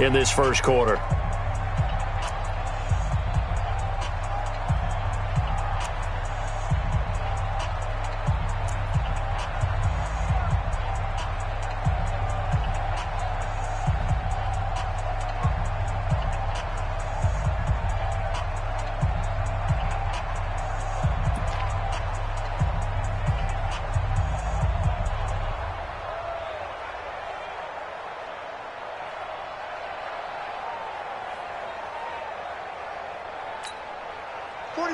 in this first quarter.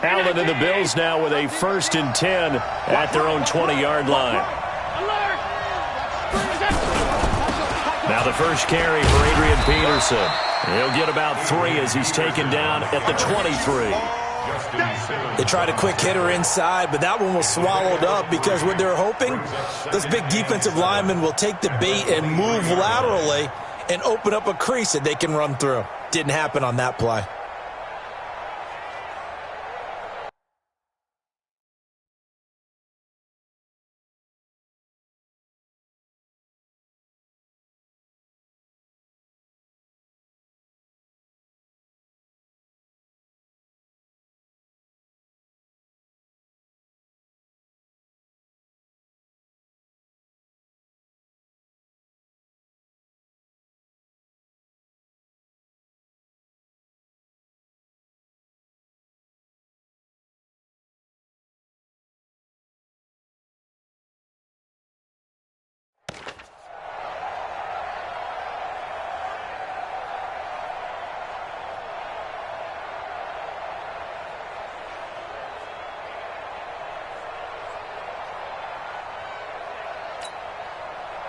Allen and the Bills now with a 1st and 10 at their own 20-yard line. Now the first carry for Adrian Peterson. He'll get about 3 as he's taken down at the 23. They tried a quick hitter inside, but that one was swallowed up because what they're hoping, those big defensive linemen will take the bait and move laterally and open up a crease that they can run through. Didn't happen on that play.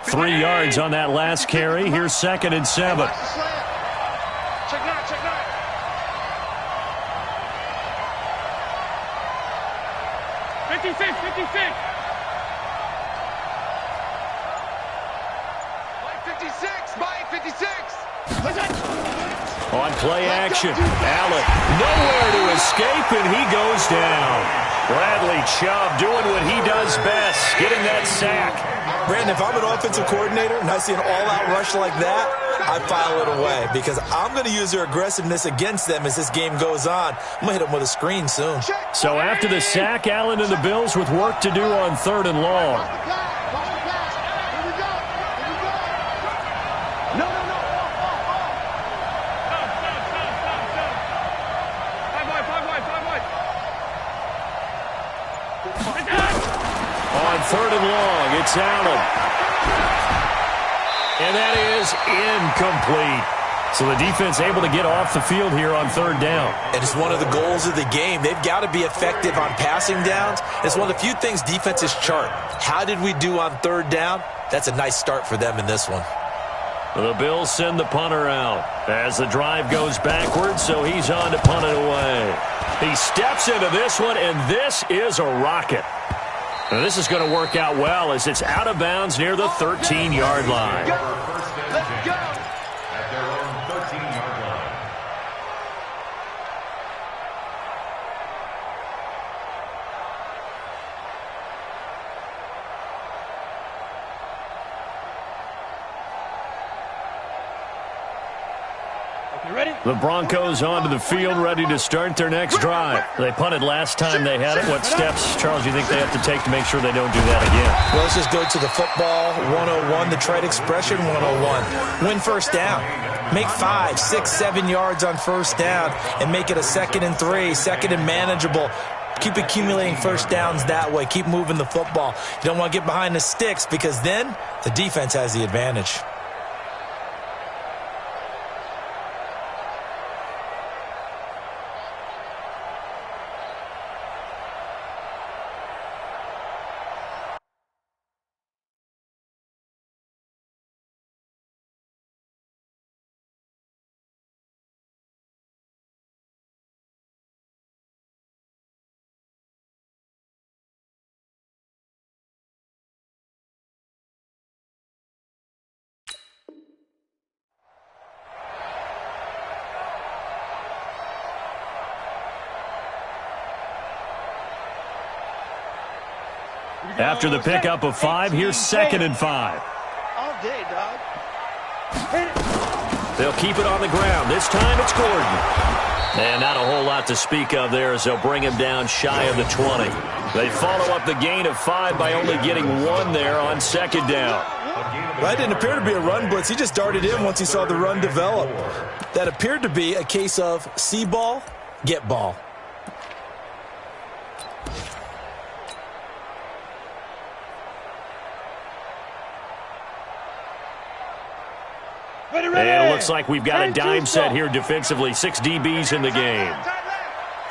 Three yards on that last carry. Here's 2nd and 7. Check nine, check nine. Fifty-six. Mike 56. On play action, Allen nowhere to escape, and he goes down. Bradley Chubb doing what he does best, getting that sack. Brandon, if I'm an offensive coordinator and I see an all-out rush like that, I file it away because I'm going to use their aggressiveness against them as this game goes on. I'm going to hit them with a screen soon. So after the sack, Allen and the Bills with work to do on 3rd and long. On 3rd and long, it's Allen. And that is incomplete. So the defense able to get off the field here on 3rd down. And it's one of the goals of the game. They've got to be effective on passing downs. It's one of the few things defenses chart. How did we do on 3rd down? That's a nice start for them in this one. The Bills send the punter out as the drive goes backwards, so he's on to punt it away. He steps into this one, and this is a rocket. Now, this is going to work out well as it's out of bounds near the 13-yard line. Let's go. The Broncos onto the field, ready to start their next drive. They punted last time they had it. What steps, Charles, do you think they have to take to make sure they don't do that again? Well, let's just go to the football 101, the trade expression 101. Win 1st down. Make 5, 6, 7 yards on 1st down and make it a 2nd and 3, 2nd and manageable. Keep accumulating 1st downs that way. Keep moving the football. You don't want to get behind the sticks because then the defense has the advantage. After the pickup of 5, here's 2nd and 5. All day, dog. Hit it. They'll keep it on the ground. This time it's Gordon. And not a whole lot to speak of there as they'll bring him down shy of the 20. They follow up the gain of 5 by only getting 1 there on second down. Well, that didn't appear to be a run blitz. He just darted in once he saw the run develop. That appeared to be a case of see ball, get ball. And it looks like we've got a dime set here defensively. 6 DBs in the game.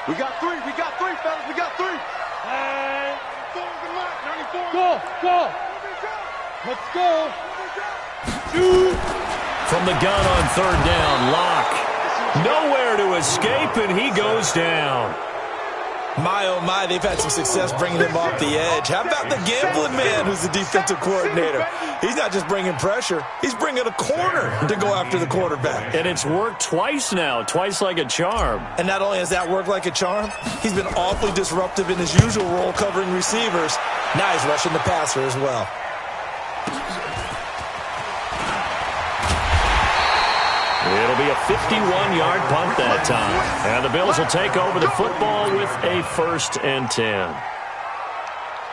We got 3, fellas, we got 3. Go. Let's go. Shoot. From the gun on third down, Locke. Nowhere to escape, and he goes down. My, oh my, they've had some success bringing him off the edge. How about the gambling man who's the defensive coordinator? He's not just bringing pressure. He's bringing a corner to go after the quarterback. And it's worked twice now, twice like a charm. And not only has that worked like a charm, he's been awfully disruptive in his usual role covering receivers. Now he's rushing the passer as well. It'll be a 51-yard punt that time. And the Bills will take over the football with a 1st and 10.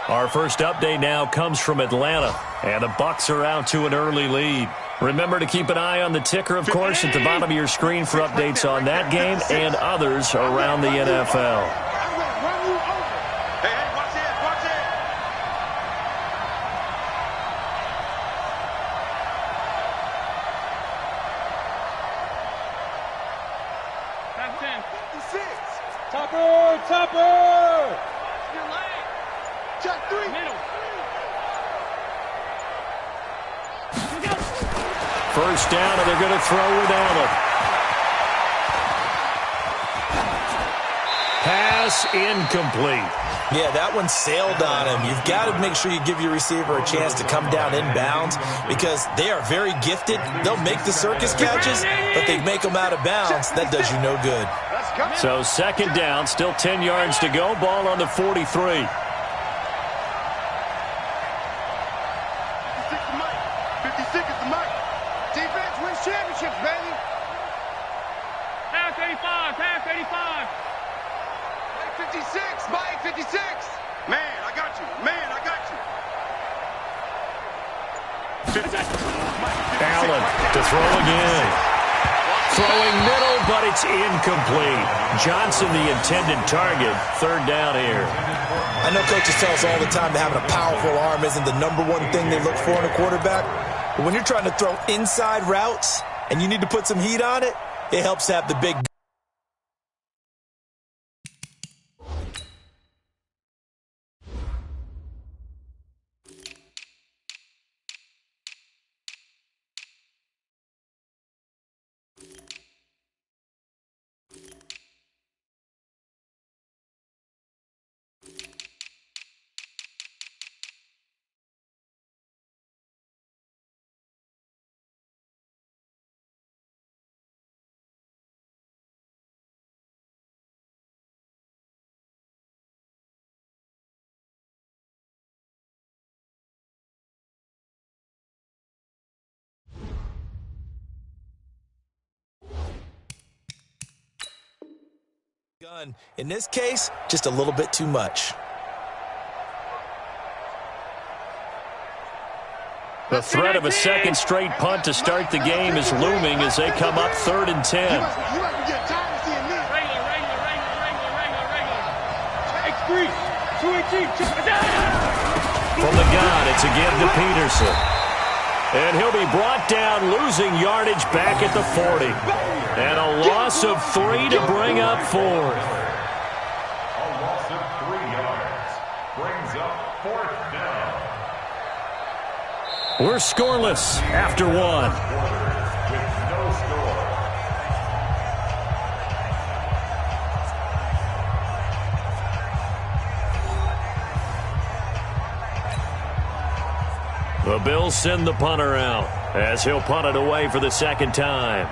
Our first update now comes from Atlanta. And the Bucs are out to an early lead. Remember to keep an eye on the ticker, of course, at the bottom of your screen for updates on that game and others around the NFL. Topper! Check 3. Middle. First down, and they're going to throw with Allen. Pass incomplete. Yeah, that one sailed on him. You've got to make sure you give your receiver a chance to come down inbounds because they are very gifted. They'll make the circus catches, but they make them out of bounds. That does you no good. So second down, still 10 yards to go. Ball on the 43. 56 to Mike. 56 is the Mike. Defense wins championships, baby. Pass 85. Pass 85. Mike 56. Mike 56. Man, I got you. Man, I got you. Allen to throw again. Throwing middle, but it's incomplete. Johnson, the intended target. Third down here. I know coaches tell us all the time that having a powerful arm isn't the number one thing they look for in a quarterback. But when you're trying to throw inside routes and you need to put some heat on it, it helps to have the big. Gun. In this case, just a little bit too much. The threat of a second straight punt to start the game is looming as they come up 3rd and 10. You must get tired of seeing this. Regular. X3. 218. From the gun, it's again to Peterson. And he'll be brought down, losing yardage back at the 40. And a loss of 3 to bring up 4th. A loss of 3 yards brings up 4th down. We're scoreless after 1. With no score. The Bills send the punter out as he'll punt it away for the second time.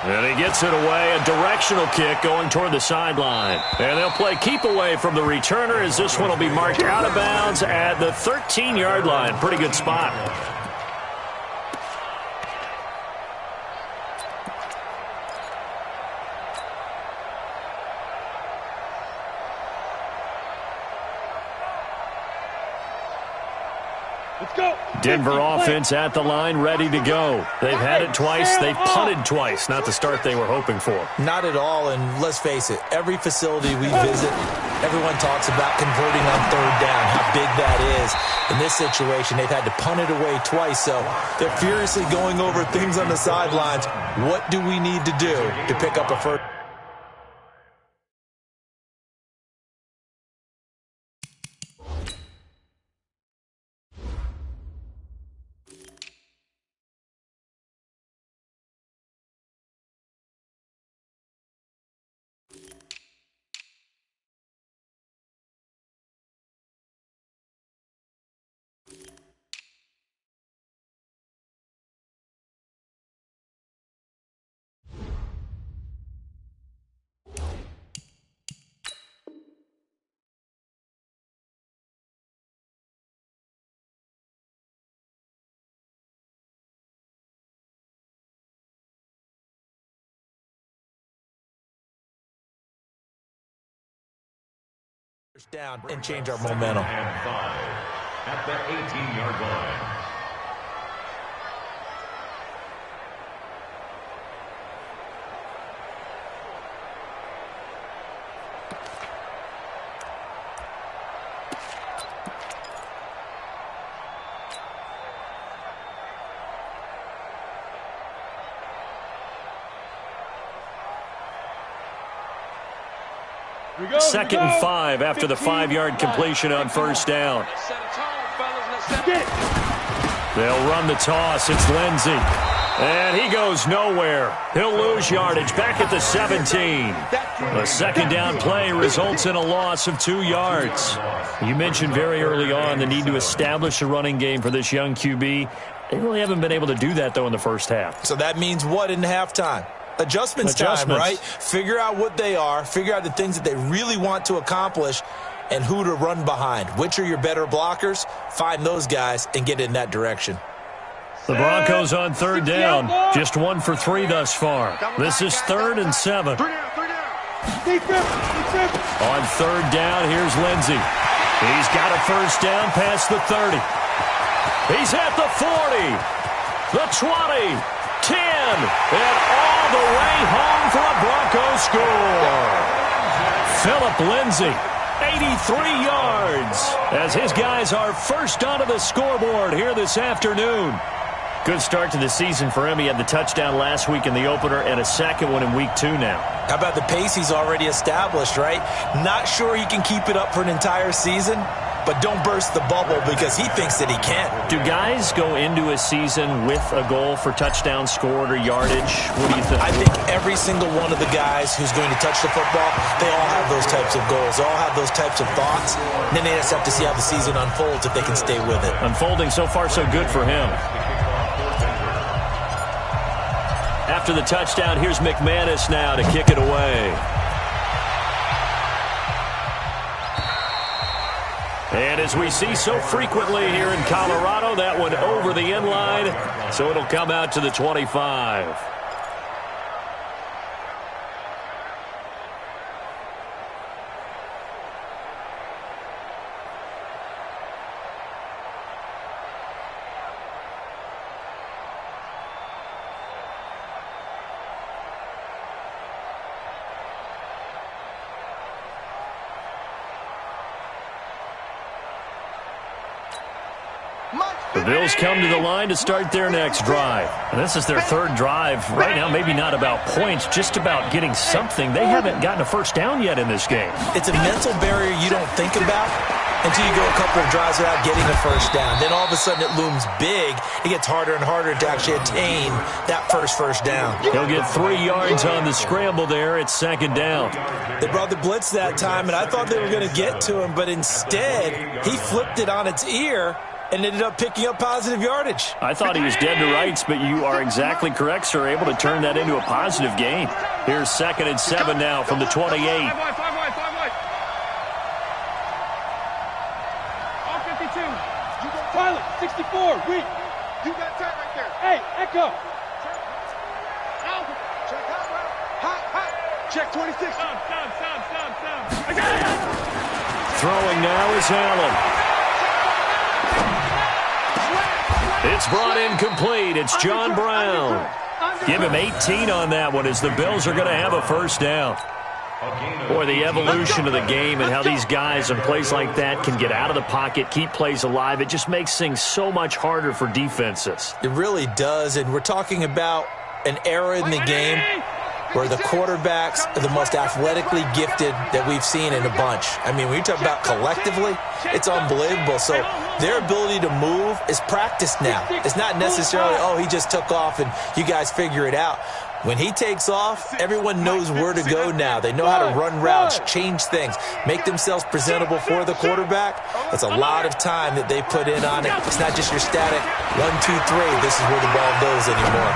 And he gets it away, a directional kick going toward the sideline. And they'll play keep away from the returner as this one will be marked out of bounds at the 13-yard line. Pretty good spot. Denver offense at the line, ready to go. They've had it twice. They've punted twice. Not the start they were hoping for. Not at all, and let's face it, every facility we visit, everyone talks about converting on third down, how big that is. In this situation, they've had to punt it away twice, so they're furiously going over things on the sidelines. What do we need to do to pick up a first? Down and change our momentum. And 5 at the 18-yard line. Second and 5 after the 5-yard completion on first down. They'll run the toss. It's Lindsey. And he goes nowhere. He'll lose yardage back at the 17. A second down play results in a loss of 2 yards. You mentioned very early on the need to establish a running game for this young QB. They really haven't been able to do that, though, in the first half. So that means what in halftime? Adjustments time, right? Figure out what they are, figure out the things that they really want to accomplish, and who to run behind. Which are your better blockers? Find those guys and get in that direction. The Broncos on third down. Just 1 for 3 thus far. This is 3rd and 7. On third down, here's Lindsey. He's got a first down past the 30. He's at the 40, the 20, 10, and all the way home for a Broncos score. Phillip Lindsey, 83 yards, as his guys are first onto the scoreboard here this afternoon. Good start to the season for him. He had the touchdown last week in the opener and a second one in week 2 now. How about the pace he's already established, right? Not sure he can keep it up for an entire season, but don't burst the bubble because he thinks that he can. Do guys go into a season with a goal for touchdown scored or yardage? What do you think? I think every single one of the guys who's going to touch the football, they all have those types of goals. They all have those types of thoughts. And then they just have to see how the season unfolds if they can stay with it. Unfolding so far so good for him. After the touchdown, here's McManus now to kick it away. And as we see so frequently here in Colorado, that one over the end line, so it'll come out to the 25. The Bills come to the line to start their next drive. And this is their third drive. Right now, maybe not about points, just about getting something. They haven't gotten a first down yet in this game. It's a mental barrier you don't think about until you go a couple of drives without getting a first down. Then all of a sudden it looms big. It gets harder and harder to actually attain that first down. He'll get 3 yards on the scramble there. It's second down. They brought the blitz that time, and I thought they were going to get to him, but instead he flipped it on its ear and ended up picking up positive yardage. I thought he was dead to rights, but you are exactly correct, sir. Able to turn that into a positive gain. Here's 2nd and 7 now from the 28. All 52. Pilot, 64. Weak. You got time right there. Hey, Echo. Check hot. Check 26. Stop. I got it. Throwing now is Allen. It's brought in complete. It's John Brown. Give him 18 on that one as the Bills are going to have a first down. Boy, the evolution of the game and how these guys in plays like that can get out of the pocket, keep plays alive, it just makes things so much harder for defenses. It really does, and we're talking about an era in the game where the quarterbacks are the most athletically gifted that we've seen in a bunch. I mean, when you talk about collectively, it's unbelievable. So their ability to move is practiced now. It's not necessarily, oh, he just took off and you guys figure it out. When he takes off, everyone knows where to go now. They know how to run routes, change things, make themselves presentable for the quarterback. That's a lot of time that they put in on it. It's not just your static 1, 2, 3. This is where the ball goes anymore.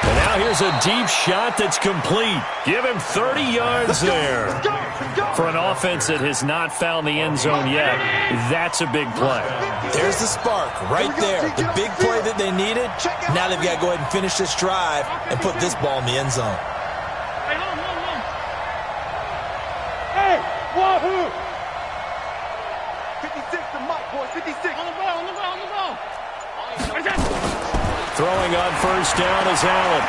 And now here's a deep shot that's complete. Give him 30 yards there. For an offense that has not found the end zone yet, that's a big play. There's the spark right there. The big play that they needed. Now they've got to go ahead and finish this drive and put this ball in the end zone. Hey, wahoo! 56 to Mike, boys, 56. On the ball, on the ball, on the ball. Throwing on first down is Allen.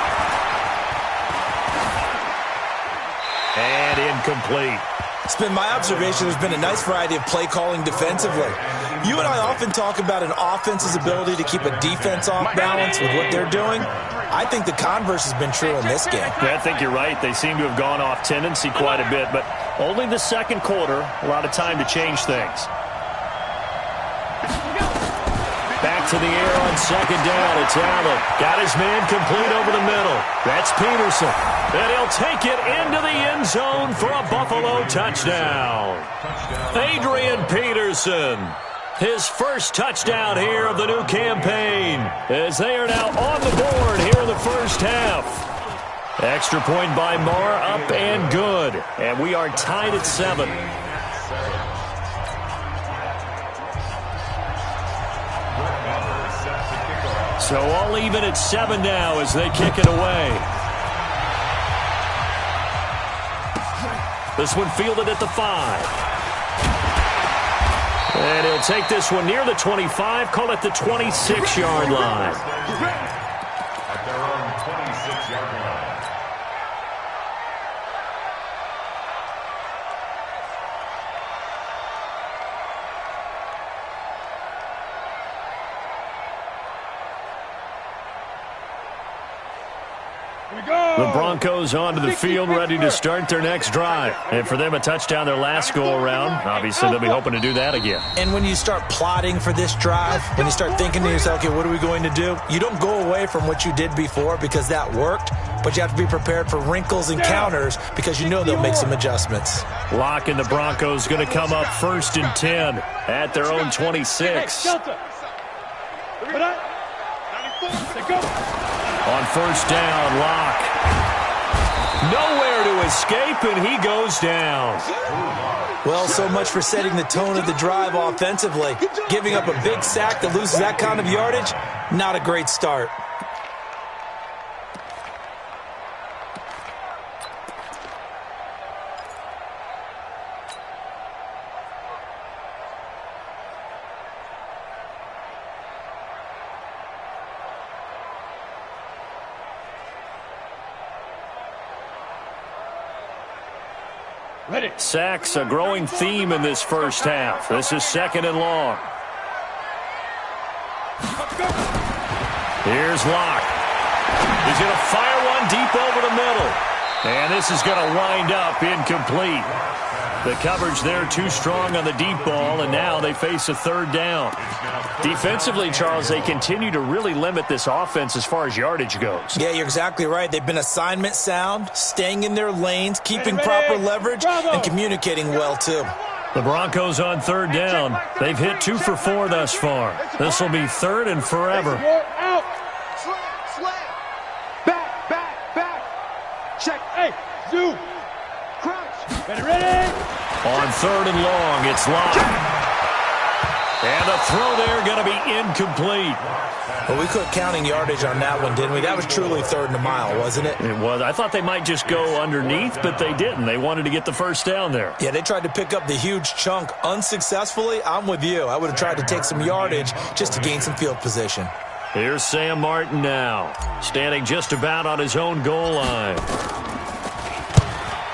And incomplete. It's been my observation there's been a nice variety of play calling defensively. You and I often talk about an offense's ability to keep a defense off balance with what they're doing. I think the converse has been true in this game. Yeah, I think you're right. They seem to have gone off tendency quite a bit, but only the second quarter, a lot of time to change things. Back to the air on second down. It's Allen. Got his man complete over the middle. That's Peterson. And he'll take it into the end zone for a Buffalo touchdown. Adrian Peterson. His first touchdown here of the new campaign, as they are now on the board here in the first half. Extra point by Marr, up and good. And we are tied at 7. So all even at 7 now as they kick it away. This one fielded at the 5. And he'll take this one near the 25, call it the 26-yard line. At their own 26-yard line. The Broncos onto the field, ready to start their next drive. And for them, a touchdown their last go-around. Obviously, they'll be hoping to do that again. And when you start plotting for this drive, when you start thinking to yourself, okay, what are we going to do? You don't go away from what you did before because that worked, but you have to be prepared for wrinkles and counters because you know they'll make some adjustments. Lock and the Broncos going to come up 1st and 10 at their own 26. On first down, Lock. Nowhere to escape, and he goes down. Well, so much for setting the tone of the drive offensively. Giving up a big sack that loses that kind of yardage, not a great start. Sacks, a growing theme in this first half. This is 2nd and long. Here's Locke. He's going to fire one deep over the middle. And this is going to wind up incomplete. The coverage there too strong on the deep ball, and now they face a 3rd down. Defensively, Charles, they continue to really limit this offense as far as yardage goes. Yeah, you're exactly right. They've been assignment sound, staying in their lanes, keeping proper leverage, and communicating well, too. The Broncos on 3rd down. They've hit 2 for 4 thus far. This will be 3rd and forever. Out. Slam. Back. Check. Hey, zoom. Crouch. Ready. On 3rd and long, it's Locke. And the throw there going to be incomplete. Well, we quit counting yardage on that one, didn't we? That was truly 3rd and a mile, wasn't it? It was. I thought they might just go underneath, but they didn't. They wanted to get the first down there. Yeah, they tried to pick up the huge chunk unsuccessfully. I'm with you. I would have tried to take some yardage just to gain some field position. Here's Sam Martin now, standing just about on his own goal line.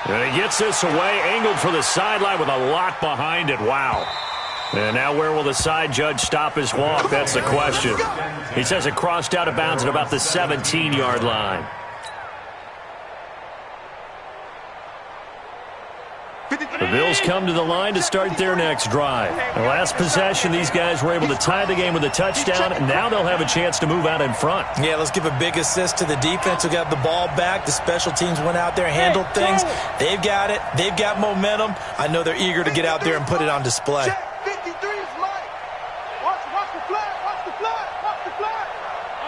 And he gets this away, angled for the sideline with a lot behind it. Wow. And now where will the side judge stop his walk? That's the question. He says it crossed out of bounds at about the 17-yard line. The Bills come to the line to start their next drive. The last possession, these guys were able to tie the game with a touchdown, and now they'll have a chance to move out in front. Yeah, let's give a big assist to the defense who got the ball back. The special teams went out there, handled things. They've got it. They've got momentum. I know they're eager to get out there and put it on display. 53 is Mike. Watch the flag. Watch the flag. Watch the flag.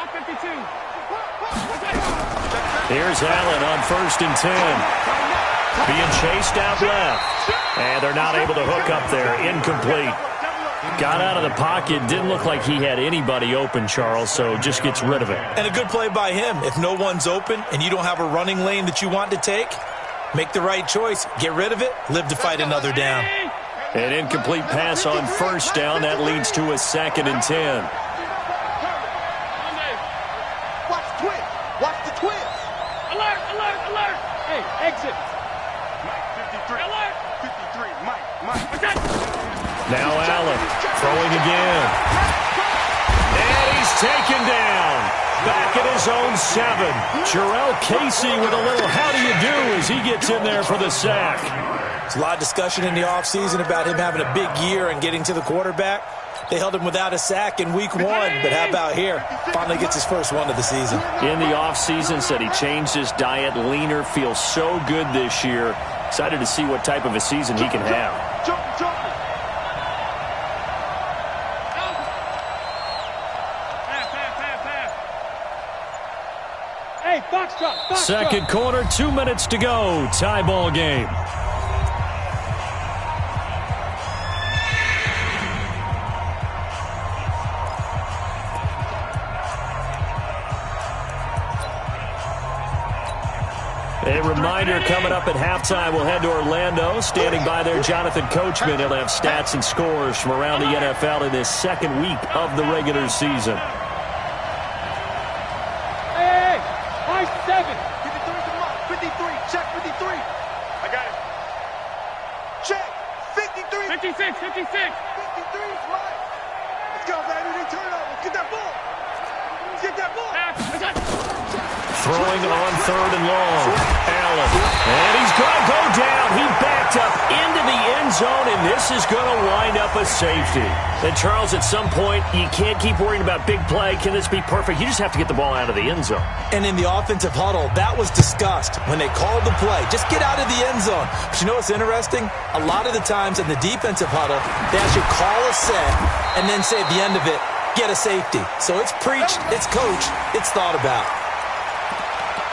On 52. Here's Allen on 1st and 10. Being chased out left. And they're not able to hook up there. Incomplete. Got out of the pocket. Didn't look like he had anybody open, Charles, so just gets rid of it. And a good play by him. If no one's open and you don't have a running lane that you want to take, make the right choice. Get rid of it. Live to fight another down. An incomplete pass on 1st down. That leads to a 2nd and 10. Watch the twist. Watch the twist. Alert, alert, alert. Hey, exit. Mike, 53. Alert. 53. Mike. Now Allen throwing again. And he's taken down. Back at his own 7. Jarrell Casey with a little how do you do as he gets in there for the sack. There's a lot of discussion in the offseason about him having a big year and getting to the quarterback. They held him without a sack in week 1, but how about here? Finally gets his first one of the season. In the offseason, said he changed his diet, leaner, feels so good this year. Excited to see what type of a season he can have. Jump. Hey, box drop. Second quarter, 2 minutes to go. Tie ball game. A reminder coming up at halftime, we'll head to Orlando. Standing by there, Jonathan Coachman. He'll have stats and scores from around the NFL in this second week of the regular season. Hey, high 7. 53 to Mike. 53. Check 53. I got it. Check 53. 56. 53 is Mike. Let's go, baby. They turn up. Let's get that ball. Throwing on 3rd and long. Allen. And he's going to go down. He backed up into the end zone, and this is going to wind up a safety. And, Charles, at some point, you can't keep worrying about big play. Can this be perfect? You just have to get the ball out of the end zone. And in the offensive huddle, that was discussed when they called the play. Just get out of the end zone. But you know what's interesting? A lot of the times in the defensive huddle, they actually call a set and then say at the end of it, get a safety. So it's preached, it's coached, it's thought about.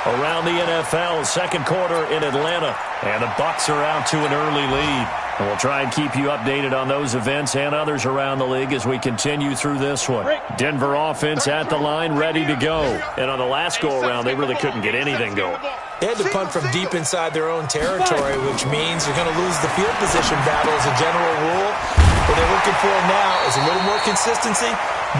Around the NFL, second quarter in Atlanta. And the Bucs are out to an early lead. And we'll try and keep you updated on those events and others around the league as we continue through this one. Denver offense at the line, ready to go. And on the last go-around, they really couldn't get anything going. They had to punt from deep inside their own territory, which means you're going to lose the field position battle as a general rule. What they're looking for now is a little more consistency,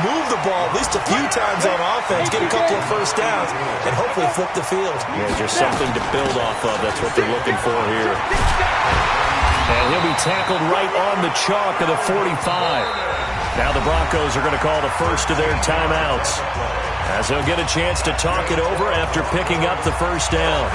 move the ball at least a few times on offense, get a couple of first downs, and hopefully flip the field. Yeah, just something to build off of. That's what they're looking for here. And he'll be tackled right on the chalk of the 45. Now the Broncos are going to call the first of their timeouts, as they'll get a chance to talk it over after picking up the first down.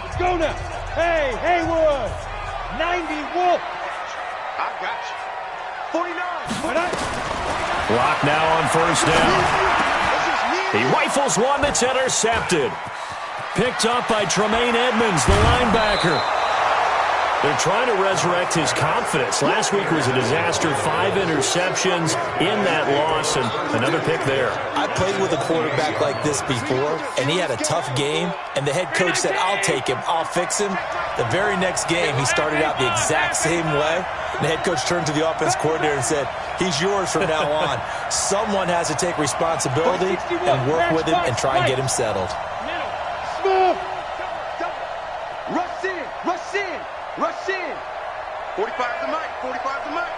Let's go now. Hey, Haywood. 90 Wolf. I got you. 49. Block now on first down. He rifles one that's intercepted. Picked up by Tremaine Edmonds, the linebacker. They're trying to resurrect his confidence. Last week was a disaster. 5 interceptions in that loss, and another pick there. I played with a quarterback like this before, and he had a tough game, and the head coach said, I'll take him, I'll fix him. The very next game, he started out the exact same way. And the head coach turned to the offense coordinator and said, he's yours from now on. Someone has to take responsibility and work with him and try and get him settled. Rush in, rush in, rush in. 45 to Mike, 45 to Mike.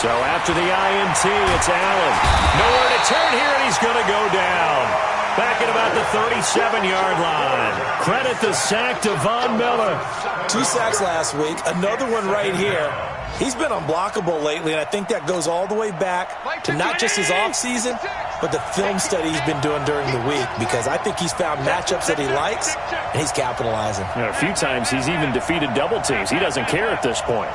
So after the INT, it's Allen. Nowhere to turn here, and he's going to go down. Back at about the 37-yard line. Credit the sack to Von Miller. 2 sacks last week, another one right here. He's been unblockable lately, and I think that goes all the way back to not just his offseason, but the film study he's been doing during the week, because I think he's found matchups that he likes, and he's capitalizing. You know, a few times he's even defeated double teams. He doesn't care at this point.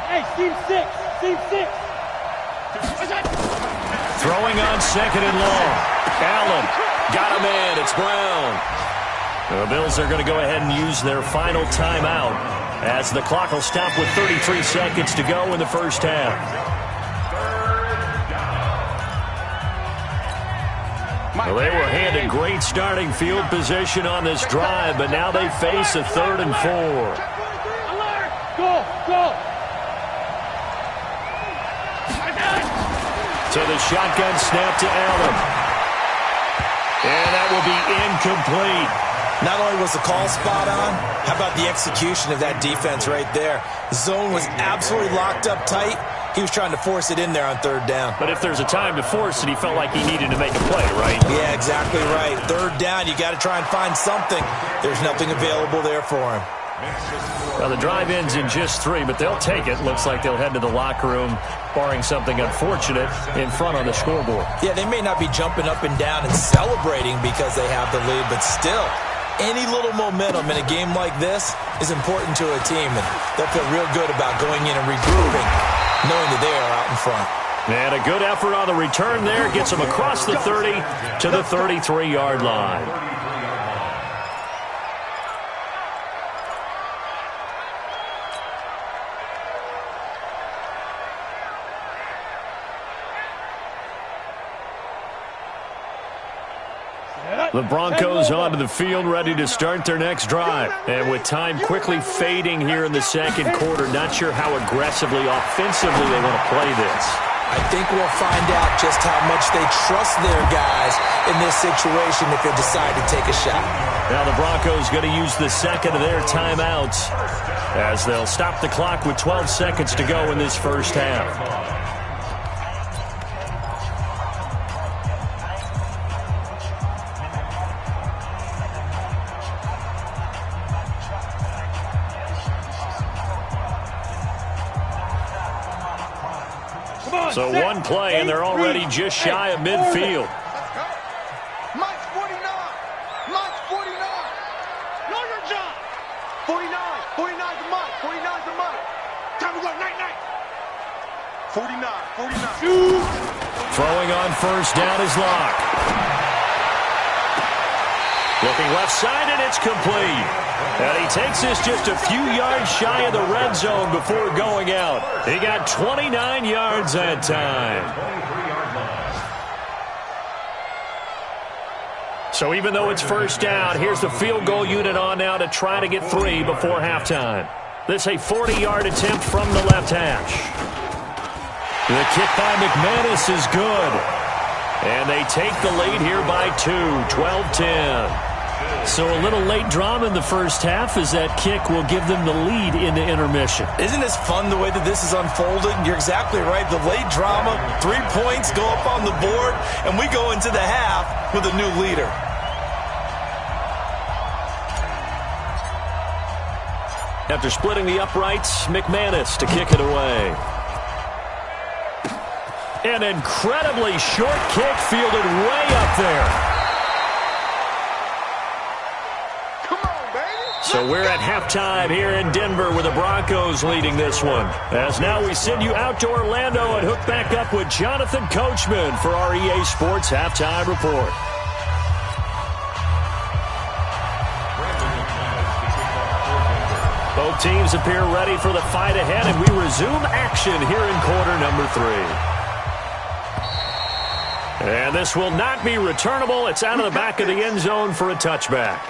Hey, team 6, team 6. Throwing on 2nd and long. Allen got a man. It's Brown. The Bills are going to go ahead and use their final timeout as the clock will stop with 33 seconds to go in the first half. Well, they were handed great starting field position on this drive, but now they face a 3rd and 4. Alert! Go, go! So the shotgun snap to Allen. And that will be incomplete. Not only was the call spot on, how about the execution of that defense right there? The zone was absolutely locked up tight. He was trying to force it in there on 3rd down. But if there's a time to force it, he felt like he needed to make a play, right? Yeah, exactly right. 3rd down, you got to try and find something. There's nothing available there for him. Well, the drive ends in just 3, but they'll take it. Looks like they'll head to the locker room, barring something unfortunate in front on the scoreboard. Yeah, they may not be jumping up and down and celebrating because they have the lead, but still, any little momentum in a game like this is important to a team, and they'll feel real good about going in and regrouping, knowing that they are out in front. And a good effort on the return there gets them across the 30 to the 33-yard line. The Broncos onto the field, ready to start their next drive. And with time quickly fading here in the second quarter, not sure how aggressively, offensively they want to play this. I think we'll find out just how much they trust their guys in this situation if they decide to take a shot. Now the Broncos going to use the second of their timeouts as they'll stop the clock with 12 seconds to go in this first half. So one play, and they're already just shy of midfield. Mike's 49. Mike's 49. Know your job. 49. 49 to Mike. 49 to Mike. Time to go. Night, night. 49. 49. Throwing on first down is Locke. Looking left side, and it's complete. And he takes this just a few yards shy of the red zone before going out. He got 29 yards that time. So even though it's first down, here's the field goal unit on now to try to get 3 before halftime. This a 40-yard attempt from the left hash. The kick by McManus is good. And they take the lead here by 2, 12-10. So a little late drama in the first half as that kick will give them the lead into intermission. Isn't this fun the way that this is unfolding? You're exactly right. The late drama, 3 points go up on the board, and we go into the half with a new leader. After splitting the uprights, McManus to kick it away. An incredibly short kick fielded way up there. So we're at halftime here in Denver with the Broncos leading this one. As now we send you out to Orlando and hook back up with Jonathan Coachman for our EA Sports Halftime Report. Both teams appear ready for the fight ahead, and we resume action here in quarter number 3. And this will not be returnable. It's out of the back of the end zone for a touchback.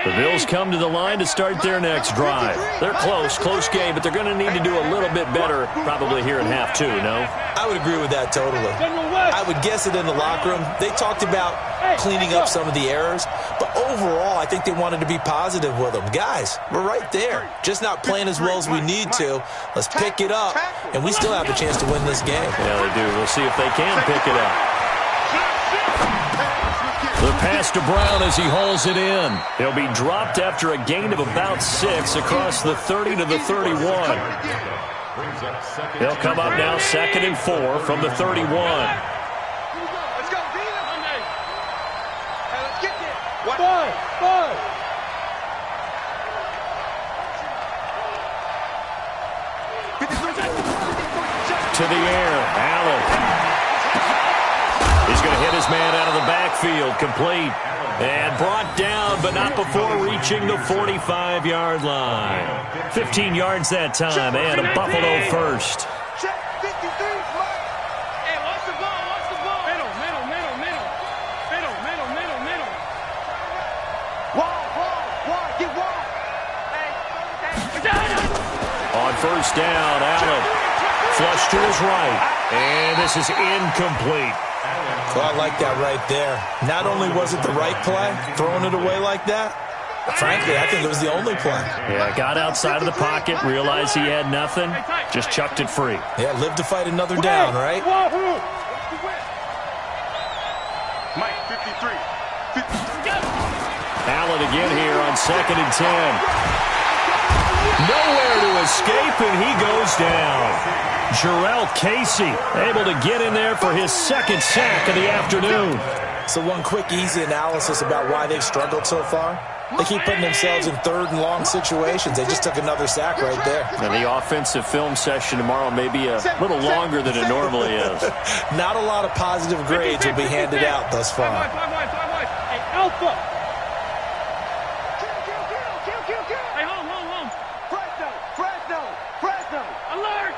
The Bills come to the line to start their next drive. They're close game, but they're going to need to do a little bit better probably here in half 2, no? I would agree with that totally. I would guess it in the locker room. They talked about cleaning up some of the errors, but overall, I think they wanted to be positive with them. Guys, we're right there. Just not playing as well as we need to. Let's pick it up, and we still have a chance to win this game. Yeah, they do. We'll see if they can pick it up. The pass to Brown as he hauls it in. He'll be dropped after a gain of about 6 across the 30 to the 31. He'll come up now 2nd and 4 from the 31. Let's go, Hey, let's get there. Five. To the air, Allen. He's going to hit his man out of the backfield, complete. And brought down, but not before reaching the 45-yard line. 15 yards that time, and a Buffalo first. Check 53, Mike. Hey, watch the ball. Middle. Wide, get wide. Hey. On first down, Allen. Flush to his right. And this is incomplete. Well, I like that right there. Not only was it the right play, throwing it away like that, frankly, I think it was the only play. Yeah, got outside of the pocket, realized he had nothing, just chucked it free. Yeah, live to fight another down, right? Mike, 53. Allen again here on 2nd and 10. Nowhere to escape, and he goes down. Jarrell Casey able to get in there for his 2nd sack of the afternoon. So one quick, easy analysis about why they've struggled so far. They keep putting themselves in 3rd and long situations. They just took another sack right there. And the offensive film session tomorrow may be a little longer than it normally is. Not a lot of positive grades will be handed out thus far. Hey, Alpha. Hey, home. Fresno. Alert.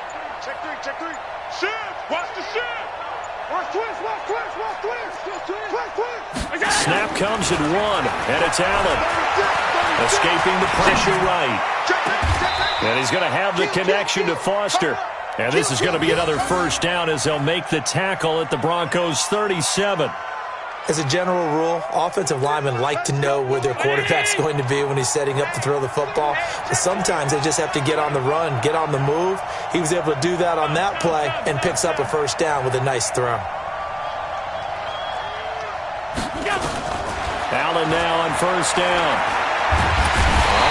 Check 3. Shift. Watch the shift. Watch twist. Snap comes at 1, and it's Allen. Escaping the pressure right. And he's going to have the connection to Foster. And this is going to be another first down as they'll make the tackle at the Broncos' 37. As a general rule, offensive linemen like to know where their quarterback's going to be when he's setting up to throw the football. But sometimes they just have to get on the run, get on the move. He was able to do that on that play and picks up a first down with a nice throw. Allen now on first down.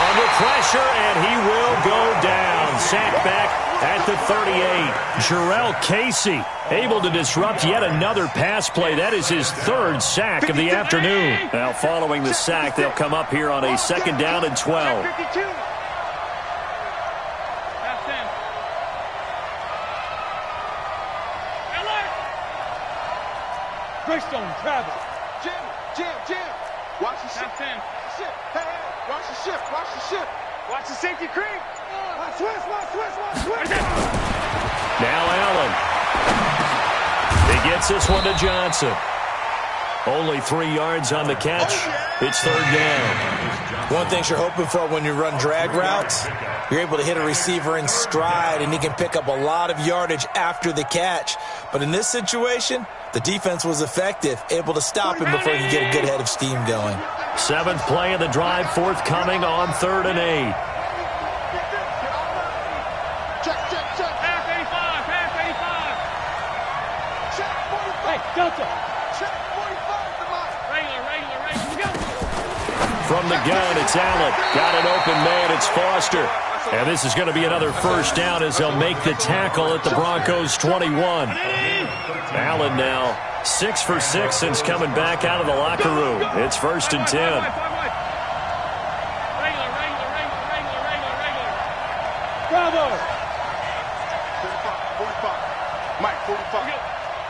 Under pressure, and he will go down. Sacked back at the 38. Jarrell Casey able to disrupt yet another pass play. That is his 3rd sack of the afternoon. Now, following the sack, they'll come up here on a 2nd down and 12. Greystone travel. Jim. Watch the shift. Hey, watch the shift. Watch the safety creep. Watch twist. Now Allen. He gets this one to Johnson. Only 3 yards on the catch. It's 3rd down. One thing you're hoping for when you run drag routes, you're able to hit a receiver in stride, and he can pick up a lot of yardage after the catch. But in this situation, the defense was effective, able to stop him before he could get a good head of steam going. 7th play of the drive, forthcoming on 3rd and 8. Check. Half 85. Check 45. Hey, Delta. Check 45 to Mike. Regular. Go. From the gun, it's Allen. Got an open man, it's Foster. And this is going to be another first down as they'll make the tackle at the Broncos' 21. Allen now 6 for 6 since coming back out of the locker room. It's 1st and 10. Bravo. 45. Mike, 45.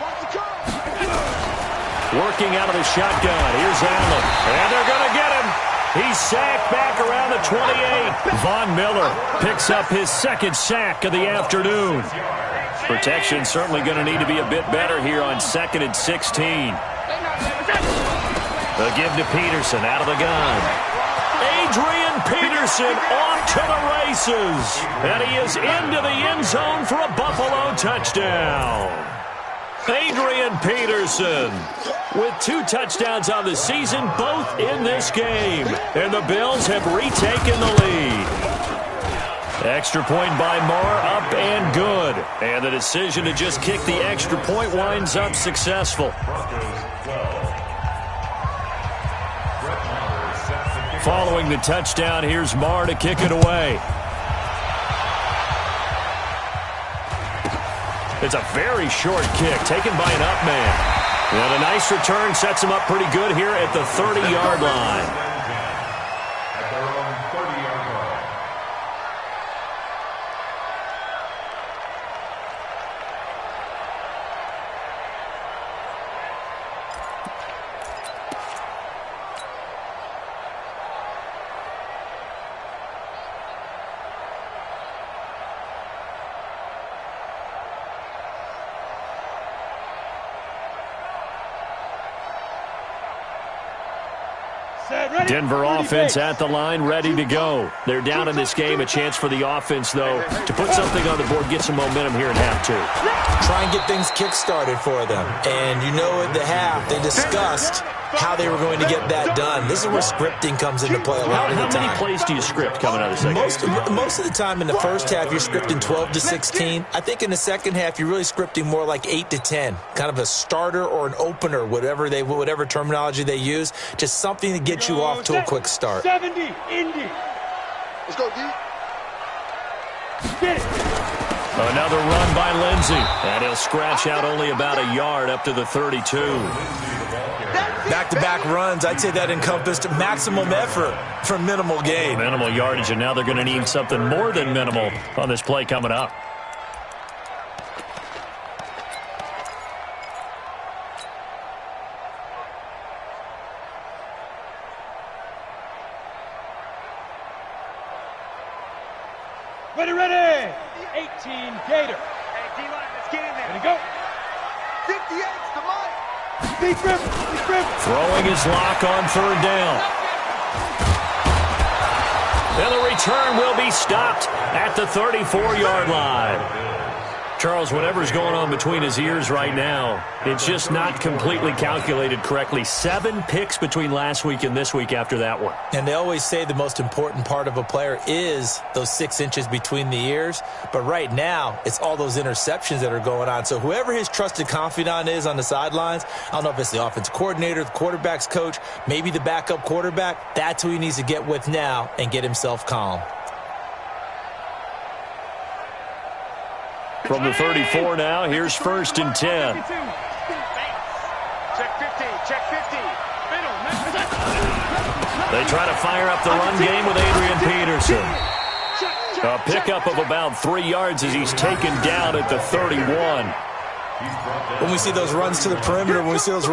Watch the curve. Working out of the shotgun. Here's Allen. And they're going to get him. He's sacked back around the 28. Von Miller picks up his second sack of the afternoon. Protection certainly going to need to be a bit better here on 2nd and 16. The give to Peterson out of the gun. Adrian Peterson off to the races. And he is into the end zone for a Buffalo touchdown. Adrian Peterson with 2 touchdowns on the season, both in this game. And the Bills have retaken the lead. Extra point by Marr, up and good. And the decision to just kick the extra point winds up successful. Following the touchdown, here's Marr to kick it away. It's a very short kick taken by an up man. And a nice return sets him up pretty good here at the 30-yard line. Denver offense at the line, ready to go. They're down in this game. A chance for the offense, though, to put something on the board, get some momentum here in half 2. Try and get things kick-started for them. And you know at the half, they discussed how they were going to get that done. This is where scripting comes into play a lot of the time. How many plays do you script coming out of the second? Most of the time in the first half, you're scripting 12 to 16. I think in the second half, you're really scripting more like 8 to 10. Kind of a starter or an opener, whatever terminology they use. Just something to get you off to a quick start. 70, Indy. Let's go, D. Get it. Another run by Lindsey. And he'll scratch out only about a yard up to the 32. Back-to-back runs, I'd say that encompassed maximum effort for minimal gain. Minimal yardage, and now they're going to need something more than minimal on this play coming up. Ready. 18, Gator. Hey, D-line, let's get in there. Ready, go. 58's the Mike. Big grip. Throwing his lock on 3rd down. And the return will be stopped at the 34-yard line. Charles, whatever's going on between his ears right now, it's just not completely calculated correctly. 7 picks between last week and this week after that one. And they always say the most important part of a player is those 6 inches between the ears. But right now, it's all those interceptions that are going on. So whoever his trusted confidant is on the sidelines, I don't know if it's the offensive coordinator, the quarterback's coach, maybe the backup quarterback, that's who he needs to get with now and get himself calm. From the 34 now, here's 1st and 10. Check 50, check 50. They try to fire up the run game with Adrian Peterson. A pickup of about 3 yards as he's taken down at the 31. When we see those runs to the perimeter, when we see those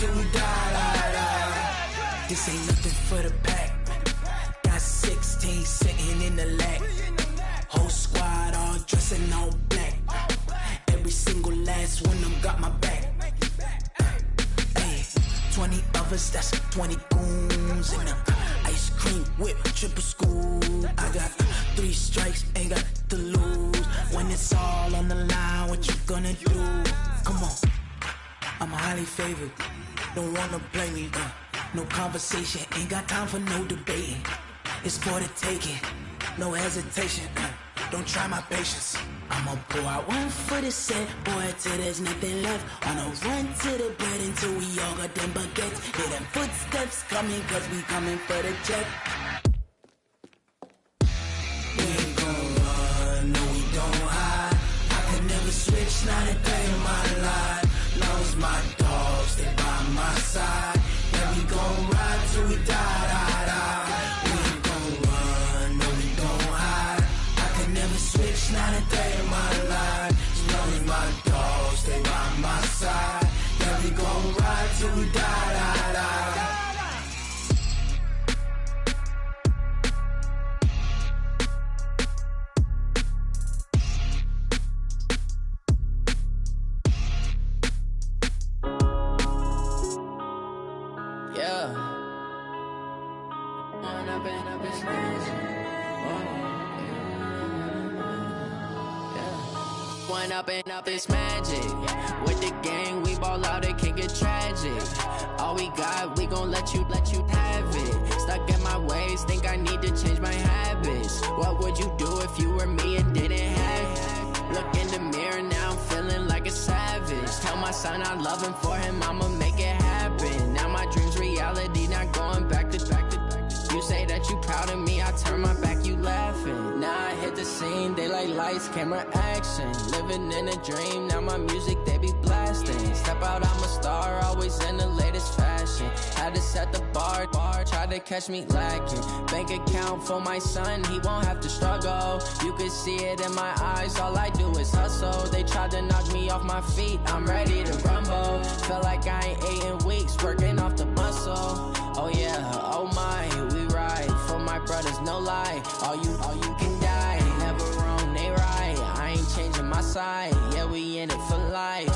till we die. This ain't nothing for the pack. Got 16 sitting in the lag. Whole squad all dressing all black. Every single last one of them got my back. 20 of us, that's 20 goons in the ice cream whip, triple scoop. I got 3 strikes, ain't got to lose. When it's all on the line, what you gonna do? Come on, I'm highly favored. Don't wanna play me, no conversation, ain't got time for no debating. It's for the taking, no hesitation. Don't try my patience. I'ma pour out one for the set, boy, till there's nothing left. On a run to the bread until we all got them baguettes. Hear them footsteps coming, cause we coming for the jet. We ain't gon' run, no we don't hide. I could never switch, not a day in my life. Long as my dogs stay by my side. Yeah, we gon' ride till we die. We ain't gon' run, no we don't hide. Never switch, not a day in my life. As long as my dogs stay by my side. Yeah, we gon' ride till we die. Yeah. One up this magic. With the gang, we ball out, it can get tragic. All we got, we gon' let you have it. Stuck in my ways, think I need to change my habits. What would you do if you were me and didn't have it? Look in the mirror, now I'm feeling like a savage. Tell my son I love him, for him I'ma make it happen. Now my dream's reality, not going back to. You say that you proud of me, I turn my back, you laughing. Now I hit the scene, they like lights, camera, action. Living in a dream, now my music, they be blasting. Step out, I'm a star, always in the latest fashion. Had to set the bar, try to catch me lacking. Bank account for my son, he won't have to struggle. You can see it in my eyes, all I do is hustle. They tried to knock me off my feet, I'm ready to rumble. Felt like I ain't ate in weeks, working off the muscle. Oh yeah, oh my, we ride for my brothers, no lie. All you can die, never wrong, they right. I ain't changing my side, yeah, we in it for life.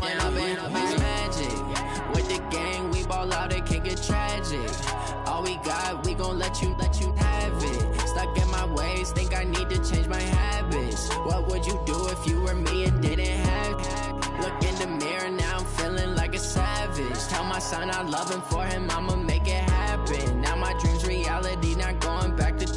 When up in magic, with the gang, we ball out, it can get tragic. All we got, we gon' let you have it. Stuck in my ways, think I need to change my habits. What would you do if you were me and didn't have it? Look in the mirror, now I'm feeling like a savage. Tell my son I love him, for him I'ma make it happen. Now my dream's reality, not going back to.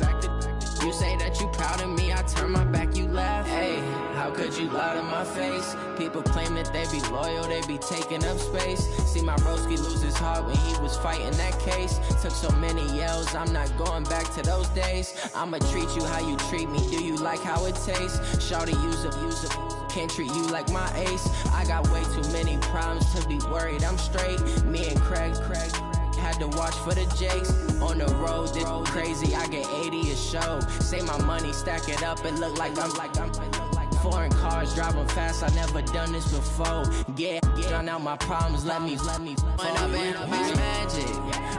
You say that you proud of me, I turn my back, you laugh. Hey, how could you lie to my face? People claim that they be loyal, they be taking up space. See my broski lose his heart when he was fighting that case. Took so many yells, I'm not going back to those days. I'ma treat you how you treat me, do you like how it tastes? Shawty, use it. Can't treat you like my ace. I got way too many problems to be worried, I'm straight. Me and Craig had to watch for the Jakes. On the road, this crazy, I get 80 a show. Say my money, stack it up, it look like I'm foreign cars, driving fast, I never done this before. Get drown out my problems, let me When up in magic,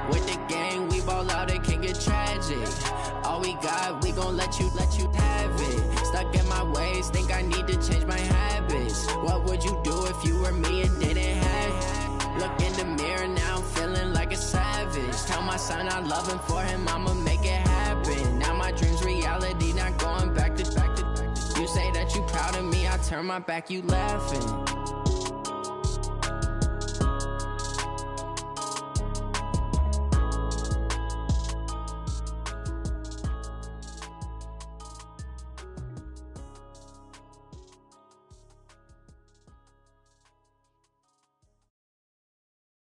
with the gang, we ball out, it can get tragic. All we got, we gon' let you have it. Stuck in my ways, think I need to change my habits. What would you do if you were me and didn't have it? Look in the mirror, now I'm feeling like a savage. Tell my son I love him, for him I'ma make it happen. Now my dream's reality, not going back to. You say that you proud of me, I turn my back, you laughing.